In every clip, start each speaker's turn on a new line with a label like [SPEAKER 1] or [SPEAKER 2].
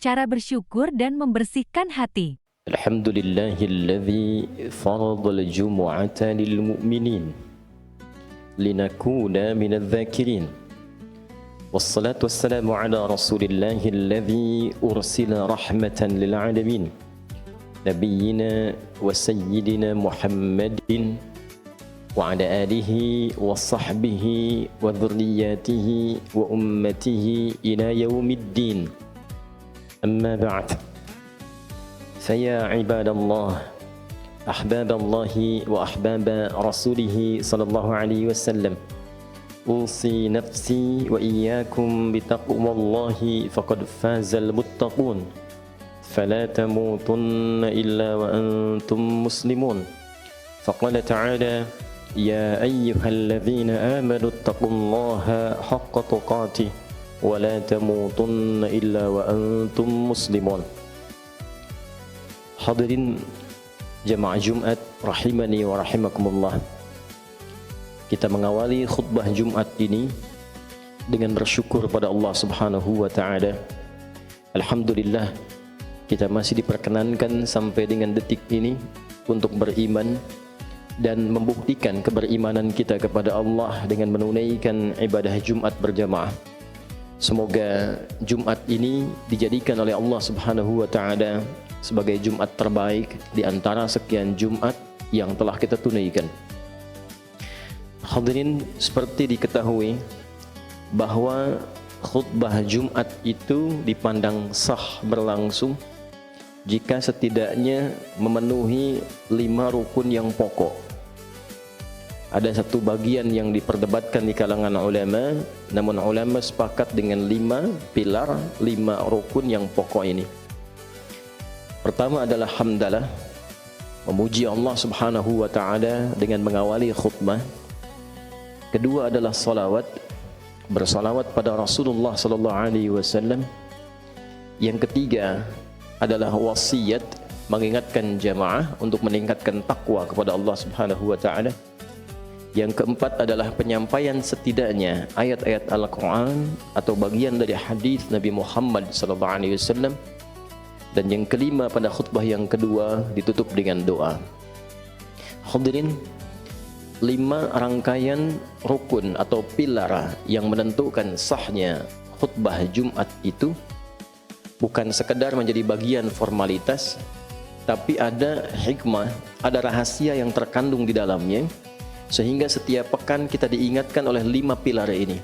[SPEAKER 1] Cara bersyukur dan membersihkan hati.
[SPEAKER 2] Alhamdulillahilladzi faradal jumu'ata lil mu'minin linakuna minadz zakirin. Wassalatu wassalamu ala rasulillahilladzi ursila rahmatan lil alamin. Nabiyyina wa sayyidina Muhammadin wa ala alihi wa sahbihi wa dhurriyyatihi wa ummatihi ila yaumiddin. Amma ba'd. فيا عباد الله أحباب الله وأحباب رسوله صلى الله عليه وسلم أوصي نفسي وإياكم بتقوى الله فقد فاز المتقون فلا تموتن إلا وأنتم مسلمون فقال تعالى يا أيها الذين آمنوا اتقوا الله حق تقاته ولا تموتن إلا وأنتم مسلمون. Hadirin jamaah Jumat rahimani wa rahimakumullah. Kita mengawali khutbah Jumat ini dengan bersyukur pada Allah Subhanahu wa taala. Alhamdulillah, kita masih diperkenankan sampai dengan detik ini untuk beriman dan membuktikan keberimanan kita kepada Allah dengan menunaikan ibadah Jumat berjamaah. Semoga Jumat ini dijadikan oleh Allah Subhanahu wa taala sebagai Jumat terbaik di antara sekian Jumat yang telah kita tunaikan. Hadirin, seperti diketahui bahwa khutbah Jumat itu dipandang sah berlangsung jika setidaknya memenuhi 5 rukun yang pokok. Ada satu bagian yang diperdebatkan di kalangan ulama, namun ulama sepakat dengan 5 pilar, 5 rukun yang pokok ini. Pertama adalah hamdalah, memuji Allah Subhanahu wa taala dengan mengawali khutbah. Kedua adalah salawat, bersalawat pada Rasulullah sallallahu alaihi wasallam. Yang ketiga adalah wasiat, mengingatkan jamaah untuk meningkatkan takwa kepada Allah Subhanahu wa taala. Yang keempat adalah penyampaian setidaknya ayat-ayat Al-Qur'an atau bagian dari hadis Nabi Muhammad sallallahu alaihi wasallam. Dan yang kelima pada khutbah yang kedua ditutup dengan doa. Hadirin, 5 rangkaian rukun atau pilar yang menentukan sahnya khutbah Jumat itu bukan sekedar menjadi bagian formalitas, tapi ada hikmah, ada rahasia yang terkandung di dalamnya, sehingga setiap pekan kita diingatkan oleh 5 pilar ini.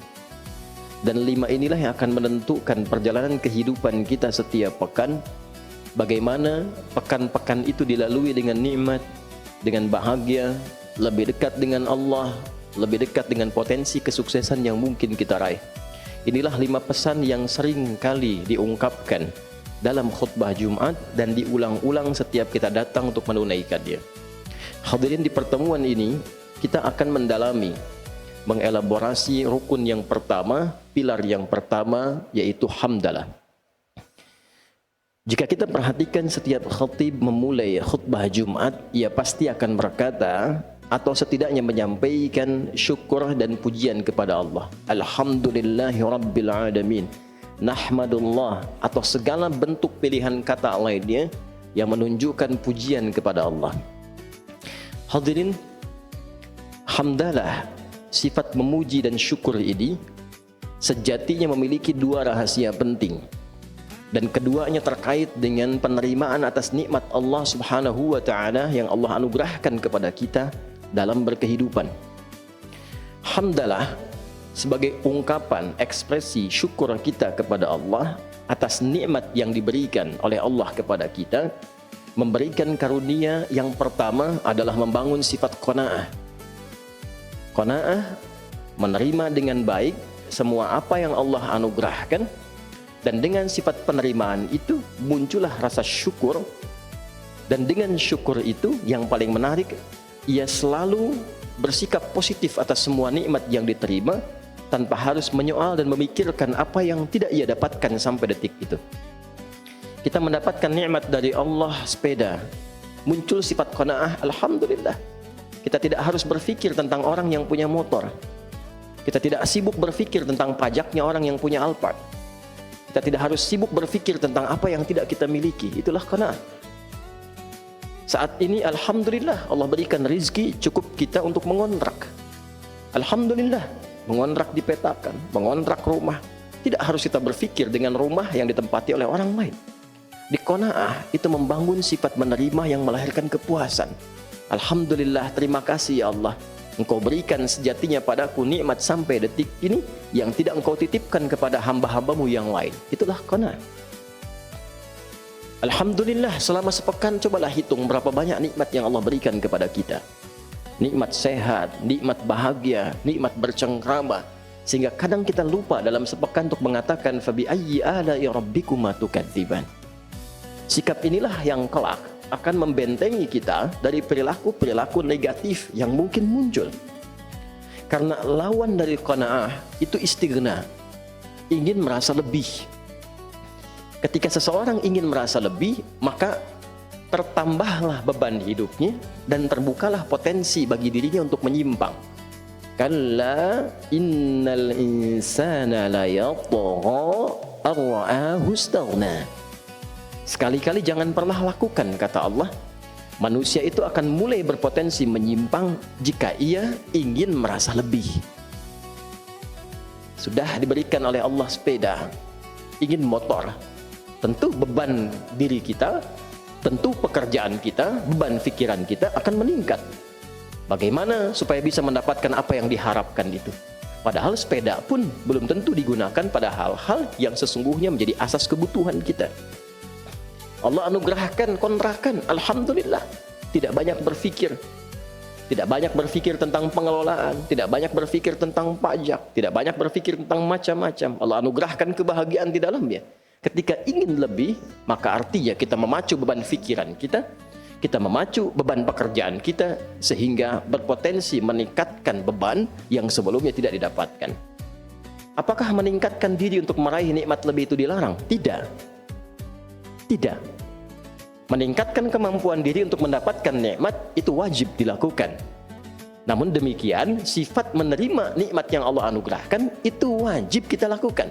[SPEAKER 2] Dan 5 inilah yang akan menentukan perjalanan kehidupan kita setiap pekan. Bagaimana pekan-pekan itu dilalui dengan nikmat, dengan bahagia, lebih dekat dengan Allah, lebih dekat dengan potensi kesuksesan yang mungkin kita raih. Inilah 5 pesan yang sering kali diungkapkan dalam khutbah Jumat dan diulang-ulang setiap kita datang untuk menunaikannya. Hadirin, di pertemuan ini kita akan mendalami, mengelaborasi rukun yang pertama, pilar yang pertama, yaitu hamdalah. Jika kita perhatikan setiap khatib memulai khutbah Jumat, ia pasti akan berkata atau setidaknya menyampaikan syukur dan pujian kepada Allah. Alhamdulillahi Rabbil Alamin. Nahmadullah, atau segala bentuk pilihan kata lainnya yang menunjukkan pujian kepada Allah. Hadirin, hamdalah, sifat memuji dan syukur ini sejatinya memiliki 2 rahasia penting. Dan keduanya terkait dengan penerimaan atas nikmat Allah Subhanahu wa taala yang Allah anugerahkan kepada kita dalam berkehidupan. Hamdalah sebagai ungkapan ekspresi syukur kita kepada Allah atas nikmat yang diberikan oleh Allah kepada kita, memberikan karunia yang pertama adalah membangun sifat qanaah. Qanaah, menerima dengan baik semua apa yang Allah anugerahkan. Dan dengan sifat penerimaan itu muncullah rasa syukur. Dan dengan syukur itu yang paling menarik, ia selalu bersikap positif atas semua nikmat yang diterima tanpa harus menyoal dan memikirkan apa yang tidak ia dapatkan sampai detik itu. Kita mendapatkan nikmat dari Allah, sepeda, muncul sifat qanaah, alhamdulillah. Kita tidak harus berpikir tentang orang yang punya motor. Kita tidak sibuk berpikir tentang pajaknya orang yang punya Alphard. Kita tidak harus sibuk berpikir tentang apa yang tidak kita miliki. Itulah qanaah. Saat ini alhamdulillah Allah berikan rezeki cukup kita untuk mengontrak. Alhamdulillah, mengontrak dipetakan, mengontrak rumah. Tidak harus kita berpikir dengan rumah yang ditempati oleh orang lain. Di qanaah itu membangun sifat menerima yang melahirkan kepuasan. Alhamdulillah, terima kasih ya Allah. Engkau berikan sejatinya padaku nikmat sampai detik ini yang tidak engkau titipkan kepada hamba-hambamu yang lain. Itulah qanaah. Alhamdulillah, selama sepekan cobalah hitung berapa banyak nikmat yang Allah berikan kepada kita. Nikmat sehat, nikmat bahagia, nikmat bercengkrama. Sehingga kadang kita lupa dalam sepekan untuk mengatakan fabi ayyi ala'i rabbikuma tukadziban. Sikap inilah yang kelak akan membentengi kita dari perilaku-perilaku negatif yang mungkin muncul. Karena lawan dari qanaah itu istighna, ingin merasa lebih. Ketika seseorang ingin merasa lebih, maka tertambahlah beban hidupnya dan terbukalah potensi bagi dirinya untuk menyimpang. Kalla innal insana la yatgha ar-ra'ahu istaghna. Sekali-kali jangan pernah lakukan, kata Allah. Manusia itu akan mulai berpotensi menyimpang jika ia ingin merasa lebih. Sudah diberikan oleh Allah sepeda, ingin motor. Tentu beban diri kita, tentu pekerjaan kita, beban pikiran kita akan meningkat. Bagaimana supaya bisa mendapatkan apa yang diharapkan itu? Padahal sepeda pun belum tentu digunakan pada hal-hal yang sesungguhnya menjadi asas kebutuhan kita. Allah anugerahkan kontrakan, alhamdulillah. Tidak banyak berpikir. Tidak banyak berpikir tentang pengelolaan, tidak banyak berpikir tentang pajak, tidak banyak berpikir tentang macam-macam. Allah anugerahkan kebahagiaan di dalamnya. Ketika ingin lebih, maka artinya kita memacu beban pikiran kita memacu beban pekerjaan kita, sehingga berpotensi meningkatkan beban yang sebelumnya tidak didapatkan. Apakah meningkatkan diri untuk meraih nikmat lebih itu dilarang? Tidak. Tidak. Meningkatkan kemampuan diri untuk mendapatkan nikmat itu wajib dilakukan. Namun demikian, sifat menerima nikmat yang Allah anugerahkan itu wajib kita lakukan.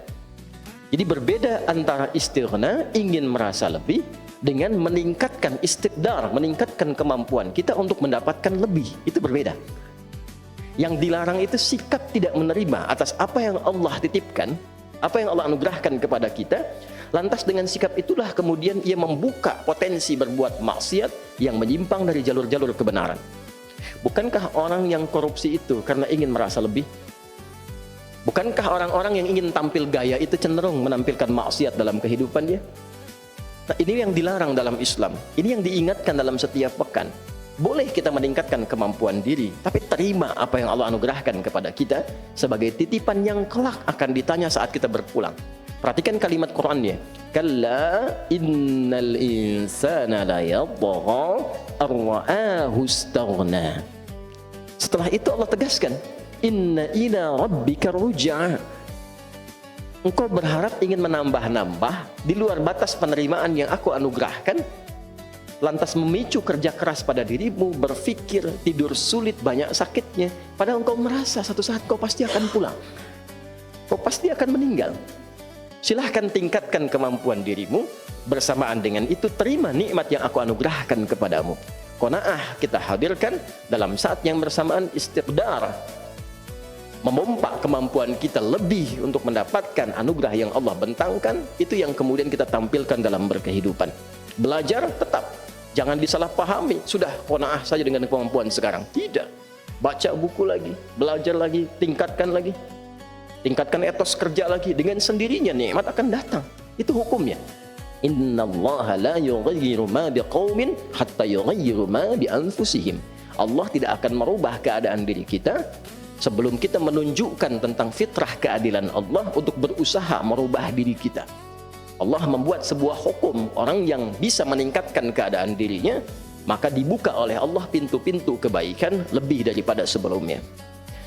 [SPEAKER 2] Jadi berbeda antara istighna, ingin merasa lebih, dengan meningkatkan istiqdar, meningkatkan kemampuan kita untuk mendapatkan lebih. Itu berbeda. Yang dilarang itu sikap tidak menerima atas apa yang Allah titipkan, apa yang Allah anugerahkan kepada kita. Lantas dengan sikap itulah kemudian ia membuka potensi berbuat maksiat yang menyimpang dari jalur-jalur kebenaran. Bukankah orang yang korupsi itu karena ingin merasa lebih? Bukankah orang-orang yang ingin tampil gaya itu cenderung menampilkan maksiat dalam kehidupannya? Nah, ini yang dilarang dalam Islam. Ini yang diingatkan dalam setiap pekan. Boleh kita meningkatkan kemampuan diri, tapi terima apa yang Allah anugerahkan kepada kita sebagai titipan yang kelak akan ditanya saat kita berpulang. Perhatikan kalimat Qur'annya. Kalla innal insana la yatgha ar-ra'ahu istaghna. Setelah itu Allah tegaskan, inna ila rabbika ruj'a. Engkau berharap ingin menambah-nambah di luar batas penerimaan yang aku anugerahkan, lantas memicu kerja keras pada dirimu, berpikir, tidur sulit, banyak sakitnya, padahal engkau merasa satu saat kau pasti akan pulang, kau pasti akan meninggal. Silahkan tingkatkan kemampuan dirimu, bersamaan dengan itu terima nikmat yang aku anugerahkan kepadamu. Qanaah kita hadirkan dalam saat yang bersamaan istiqdar, memompak kemampuan kita lebih untuk mendapatkan anugerah yang Allah bentangkan. Itu yang kemudian kita tampilkan dalam berkehidupan. Belajar tetap, jangan disalahpahami, sudah qanaah saja dengan kemampuan sekarang. Tidak, baca buku lagi, belajar lagi, tingkatkan lagi, tingkatkan etos kerja lagi. Dengan sendirinya nikmat akan datang. Itu hukumnya. Innallaha la yughayyiru ma biqaumin hatta yughayyiru ma bi anfusihim. Allah tidak akan merubah keadaan diri kita sebelum kita menunjukkan tentang fitrah keadilan Allah untuk berusaha merubah diri kita. Allah membuat sebuah hukum, orang yang bisa meningkatkan keadaan dirinya, maka dibuka oleh Allah pintu-pintu kebaikan lebih daripada sebelumnya.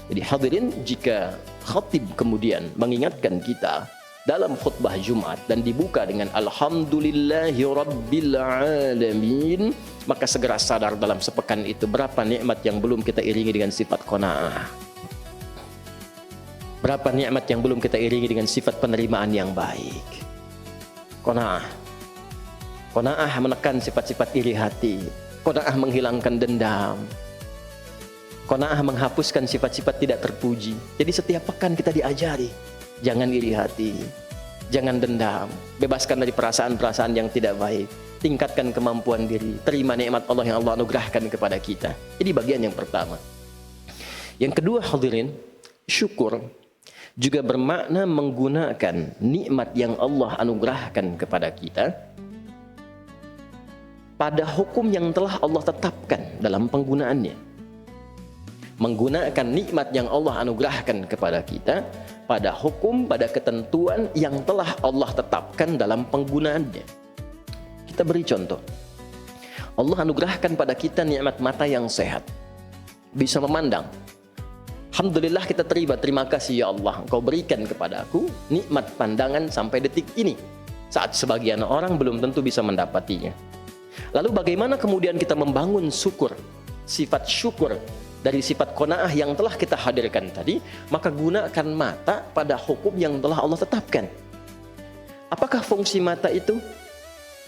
[SPEAKER 2] Jadi hadirin, jika khatib kemudian mengingatkan kita dalam khutbah Jumat dan dibuka dengan Alhamdulillahi Rabbil Alamin, maka segera sadar dalam sepekan itu berapa nikmat yang belum kita iringi dengan sifat qanaah. Berapa nikmat yang belum kita iringi dengan sifat penerimaan yang baik. Qanaah. Qanaah menekan sifat-sifat iri hati. Qanaah menghilangkan dendam. Qanaah menghapuskan sifat-sifat tidak terpuji. Jadi setiap pekan kita diajari, jangan iri hati, jangan dendam, bebaskan dari perasaan-perasaan yang tidak baik, tingkatkan kemampuan diri, terima nikmat Allah yang Allah anugerahkan kepada kita. Ini bagian yang pertama. Yang kedua hadirin, syukur juga bermakna menggunakan nikmat yang Allah anugerahkan kepada kita pada hukum yang telah Allah tetapkan dalam penggunaannya. Menggunakan nikmat yang Allah anugerahkan kepada kita pada hukum, pada ketentuan yang telah Allah tetapkan dalam penggunaannya. Kita beri contoh. Allah anugerahkan pada kita nikmat mata yang sehat, bisa memandang. Alhamdulillah kita terima kasih ya Allah, Engkau berikan kepada aku nikmat pandangan sampai detik ini, saat sebagian orang belum tentu bisa mendapatinya. Lalu bagaimana kemudian kita membangun syukur, sifat syukur dari sifat qanaah yang telah kita hadirkan tadi? Maka gunakan mata pada hukum yang telah Allah tetapkan. Apakah fungsi mata itu?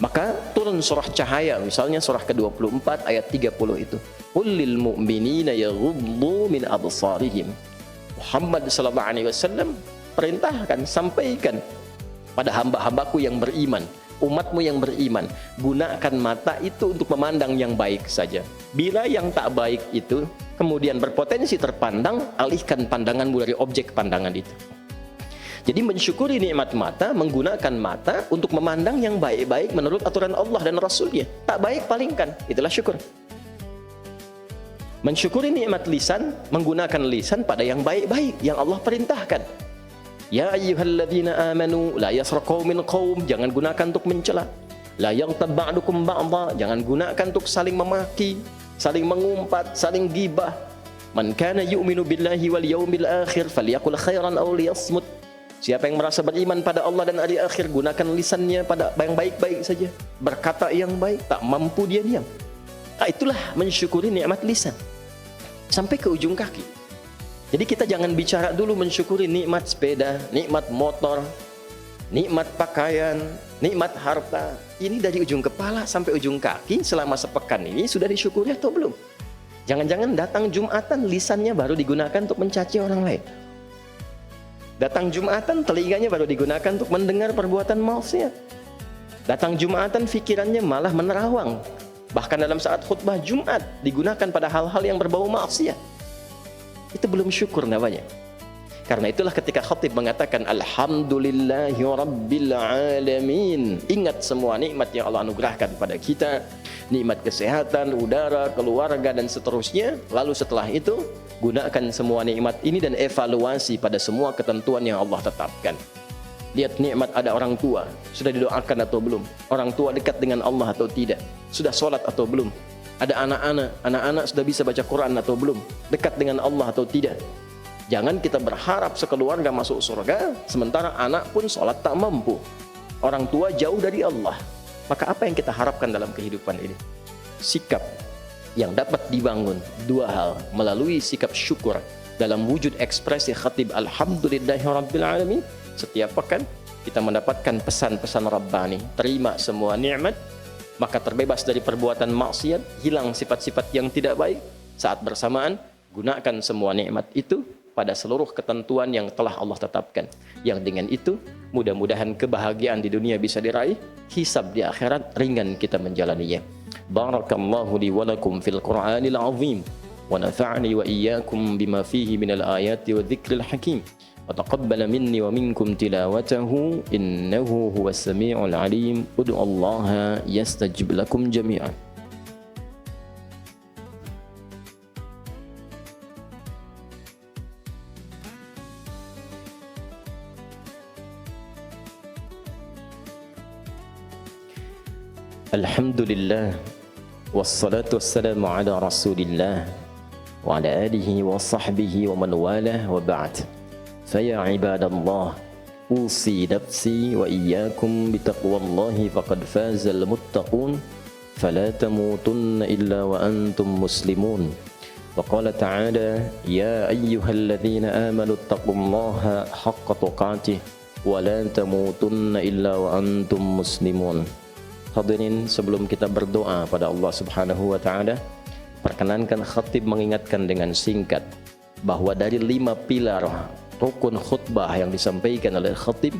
[SPEAKER 2] Maka turun surah cahaya, misalnya surah ke-24 ayat 30 itu. Qul lil mu'minina yaghuddu min absarihim. Muhammad sallallahu alaihi wasallam perintahkan, sampaikan pada hamba-hambaku yang beriman, umatmu yang beriman, gunakan mata itu untuk memandang yang baik saja. Bila yang tak baik itu kemudian berpotensi terpandang, alihkan pandanganmu dari objek pandangan itu. Jadi mensyukuri nikmat mata, menggunakan mata untuk memandang yang baik-baik menurut aturan Allah dan Rasulnya. Tak baik palingkan, itulah syukur. Mensyukuri nikmat lisan, menggunakan lisan pada yang baik-baik yang Allah perintahkan. Ya ayyuhalladzina amanu la yasraq qaumin qaum, jangan gunakan untuk mencela. La yaghtab ba'dukum ba'dha, jangan gunakan untuk saling memaki, saling mengumpat, saling gibah. Man kana yu'minu billahi wal yawmil akhir falyaqul khairan aw liyasmut. Siapa yang merasa beriman pada Allah dan hari akhir, gunakan lisannya pada yang baik-baik saja, berkata yang baik, tak mampu dia diam. Itulah mensyukuri nikmat lisan sampai ke ujung kaki. Jadi kita jangan bicara dulu mensyukuri nikmat sepeda, nikmat motor, nikmat pakaian, nikmat harta. Ini dari ujung kepala sampai ujung kaki selama sepekan ini sudah disyukuri atau belum? Jangan-jangan datang Jumatan lisannya baru digunakan untuk mencaci orang lain. Datang Jumatan telinganya baru digunakan untuk mendengar perbuatan maksiat. Datang Jumatan fikirannya malah menerawang. Bahkan dalam saat khutbah Jumat digunakan pada hal-hal yang berbau maksiat. Itu belum syukur namanya. Karena itulah ketika khatib mengatakan Alhamdulillahi Rabbil Alamin, ingat semua nikmat yang Allah anugerahkan pada kita, nikmat kesehatan, udara, keluarga dan seterusnya. Lalu setelah itu gunakan semua nikmat ini dan evaluasi pada semua ketentuan yang Allah tetapkan. Lihat nikmat ada orang tua, sudah didoakan atau belum? Orang tua dekat dengan Allah atau tidak? Sudah sholat atau belum? Ada anak-anak sudah bisa baca Quran atau belum? Dekat dengan Allah atau tidak? Jangan kita berharap sekeluarga masuk surga, sementara anak pun sholat tak mampu. Orang tua jauh dari Allah. Maka apa yang kita harapkan dalam kehidupan ini? Sikap yang dapat dibangun dua hal, melalui sikap syukur dalam wujud ekspresi khatib Alhamdulillahi Rabbil Alamin. Setiap pekan kita mendapatkan pesan-pesan Rabbani, terima semua nikmat, maka terbebas dari perbuatan maksiat, hilang sifat-sifat yang tidak baik. Saat bersamaan gunakan semua nikmat itu pada seluruh ketentuan yang telah Allah tetapkan. Yang dengan itu mudah-mudahan kebahagiaan di dunia bisa diraih, hisab di akhirat ringan kita menjalaninya. Barakallahu li wa lakum fil Qur'anil azim wa nafa'ani wa iyyakum bima fihi minal ayati wa dzikril hakim wa taqabbala minni wa minkum tilawatahu innahu huwas samiul alim. Ud'ullaha yastajib lakum jami'an. Alhamdulillah wassalatu wassalamu ala rasulillah wa ala alihi wa sahbihi wa man walah wa ba'd. Faya ibadallah, usi nafsi wa iyyakum bitaqwallahi faqad fazal muttaqun fala tamutunna illa wa antum muslimun. Wa qala ta'ala ya ayyuhalladzina amanu taqullaha haqqa tuqatih wa la tamutunna illa wa antum muslimun. Hadirin, sebelum kita berdoa pada Allah Subhanahu wa taala, perkenankan khatib mengingatkan dengan singkat bahwa dari 5 pilar rukun khutbah yang disampaikan oleh khatib,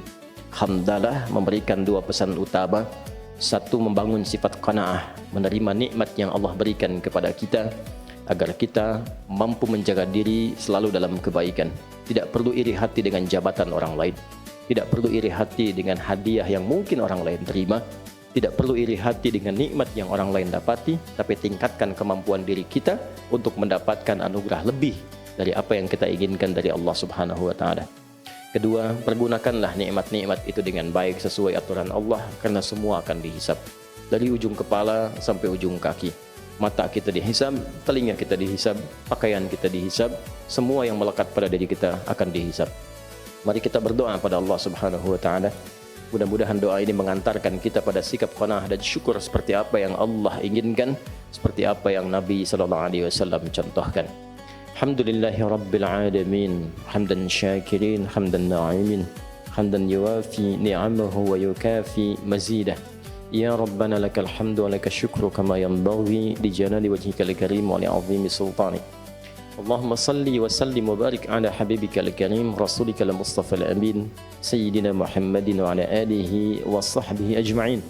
[SPEAKER 2] hamdalah memberikan 2 pesan utama. 1, membangun sifat qanaah, menerima nikmat yang Allah berikan kepada kita agar kita mampu menjaga diri selalu dalam kebaikan. Tidak perlu iri hati dengan jabatan orang lain, tidak perlu iri hati dengan hadiah yang mungkin orang lain terima, tidak perlu iri hati dengan nikmat yang orang lain dapati, tapi tingkatkan kemampuan diri kita untuk mendapatkan anugerah lebih dari apa yang kita inginkan dari Allah Subhanahu wa taala. Kedua, pergunakanlah nikmat-nikmat itu dengan baik sesuai aturan Allah, karena semua akan dihisab. Dari ujung kepala sampai ujung kaki. Mata kita dihisab, telinga kita dihisab, pakaian kita dihisab, semua yang melekat pada diri kita akan dihisab. Mari kita berdoa pada Allah Subhanahu wa taala. Mudah-mudahan doa ini mengantarkan kita pada sikap qanaah dan syukur seperti apa yang Allah inginkan, seperti apa yang Nabi sallallahu alaihi wasallam contohkan. Alhamdulillahi rabbil alamin, hamdan syakirin, hamdan na'imin, hamdan yuwafi ni'amahu wa yukafi mazidah. Ya Rabbana lakal hamdu wa lakal syukru kama yanbaghi li jalali wajhikal karim wa li 'azimi sultanik. Allahumma salli wa sallim wa barik ala habibikal karim rasulikal mustafal amin sayyidina Muhammadin wa ala alihi wa sahbihi ajma'in.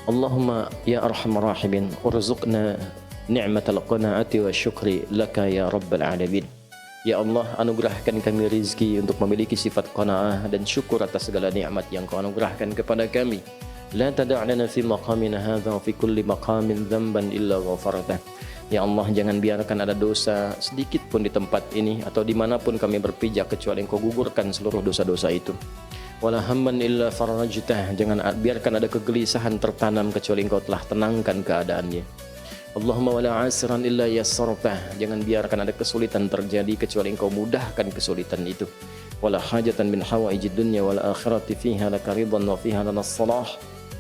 [SPEAKER 2] Allahumma ya arhamar rahimin urzuqna ni'matal qanaati wa syukri laka ya rabbal alamin. Ya Allah, anugerahkan kami rizki untuk memiliki sifat qanaah dan syukur atas segala nikmat yang Kau anugerahkan kepada kami. La tada' lana fi maqamina hadha wa fi kulli maqamin dhanban illa ghafartah. Ya Allah, jangan biarkan ada dosa sedikit pun di tempat ini atau dimanapun kami berpijak kecuali Engkau gugurkan seluruh dosa-dosa itu. Wala hamman illa farajtah, jangan biarkan ada kegelisahan tertanam kecuali Engkau telah tenangkan keadaannya. Allahumma wala asiran illa yassartah, jangan biarkan ada kesulitan terjadi kecuali Engkau mudahkan kesulitan itu. Wala hajatan min hawaijid dunya wal akhirati fiha laka ridwan wa fiha lana salah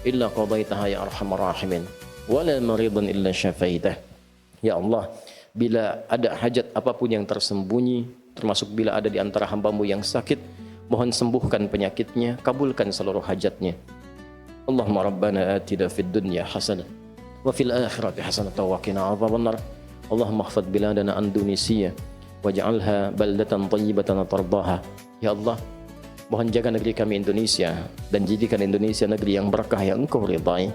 [SPEAKER 2] illa qadaitaha ya arhamar rahimin. Wala maridan illa syafaitah. Ya Allah, bila ada hajat apapun yang tersembunyi, termasuk bila ada di antara hamba-Mu yang sakit, mohon sembuhkan penyakitnya, kabulkan seluruh hajatnya. Allahumma rabbana atina fid dunya hasanah wa fil akhirati hasanah wa qina adzabannar. Allahumma ihfaz biladana Indonesia waj'alha baldatan thayyibatan tardaha. Ya Allah, mohon jaga negeri kami Indonesia dan jadikan Indonesia negeri yang berkah yang Engkau ridai.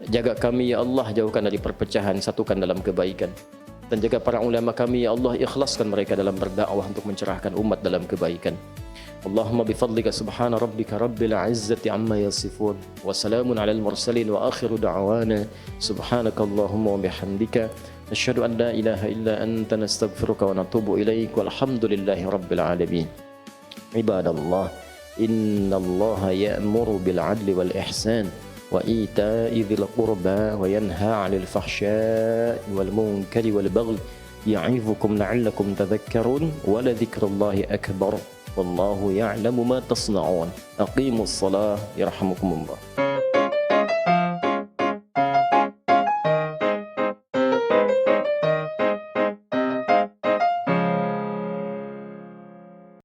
[SPEAKER 2] Jaga kami ya Allah, jauhkan dari perpecahan, satukan dalam kebaikan. Dan jaga para ulama kami ya Allah, ikhlaskan mereka dalam berdakwah untuk mencerahkan umat dalam kebaikan. Allahumma bifadlika subhana rabbika rabbil izzati amma yasifun wa salamun alal mursalin wa akhiru da'wana subhanakallahumma wa bihamdika asyhadu an la ilaha illa anta nastaghfiruka wa natubu ilaik walhamdulillahi rabbil alamin. Ibadallah, innallaha ya'muru bil 'adli wal ihsan وإيتاء ذي القربى وينهى عن الفحشاء والمنكر والبغي يعظكم لعلكم تذكرون ولذكر الله أكبر والله يعلم ما تصنعون. أقيموا الصلاة يرحمكم الله.